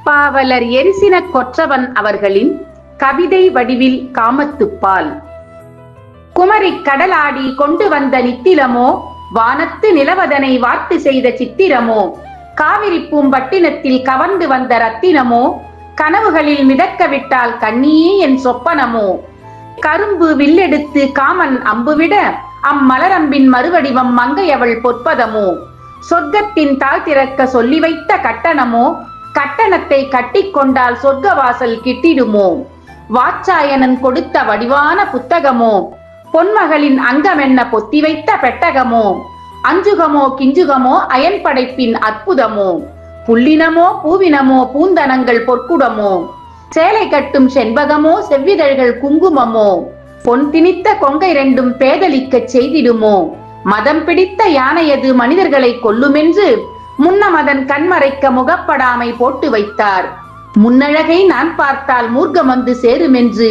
பாவலர் எரிசின கொற்றவன் அவர்களின் கவிதை வடிவில் காமத்துப்பால். குமரிக் கடலாடி கொண்டு வந்த நித்திலமோ, வானத்து நிலவதனை வார்த்து செய்த சித்திரமோ, காவிரி பூம்பட்டினத்தில் கவர்ந்து வந்த ரத்தினமோ, கனவுகளில் மிதக்க விட்டால் கண்ணியே என் சொப்பனமோ, கரும்பு வில்லெடுத்து காமன் அம்புவிட அம்மலரம்பின் மறுவடிவம் மங்கையவள் பொற்பதமோ, சொர்க்கத்தின் தாழ் திறக்க சொல்லி வைத்த கட்டணமோ, கட்டணத்தை கட்டிக்கொண்டால் சொர்க்கவாசல் கிட்டிடுமோ, வாச்சாயனன் கொடுத்த வடிவான புத்தகமோ, பொன்மகளின் அங்கமென்ன பொத்தி வைத்த பெட்டகமோ, அஞ்சுகமோ கிஞ்சுகமோ அயன் படைப்பின் அற்புதமோ, புல்லினமோ பூவினமோ பூந்தனங்கள் பொற்குடமோ, சேலை கட்டும் செண்பகமோ செவ்விதழ்கள் குங்குமமோ, பொன் திணித்த கொங்கை ரெண்டும் பேதலிக்கச் செய்திடுமோ, மதம் பிடித்த யானையது மனிதர்களை கொல்லுமென்று முன்னம் அதன் கண்மறைக்க முகப்படாமை போட்டு வைத்தார். முன்னழகை நான் பார்த்தால் மூர்க்கம் வந்து சேருமென்று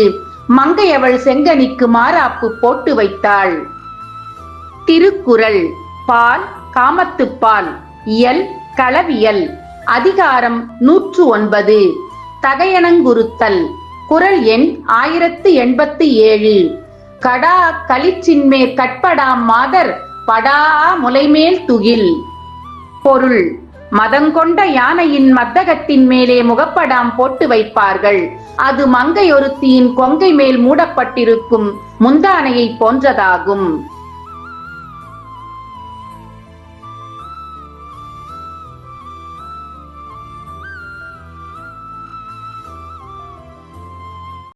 மங்கையவள் செங்கனிக்கு மாறாப்பு போட்டு வைத்தாள். திருக்குறள். பால் காமத்துப்பால். இயல் களவியல். அதிகாரம் 109. தகையணங்குறுத்தல். குறள் எண் 1087. கடா களிற்றின்மேற் கட்படாம் மாதர் படா முலைமேல் துகில். பொருள்: மதங்கொண்ட யானையின் மத்தகத்தின் மேலே முகப்படாம் போட்டு வைப்பார்கள். அது மங்கை ஒருத்தியின் கொங்கை மேல் மூடப்பட்டிருக்கும் முந்தானையை போன்றதாகும்.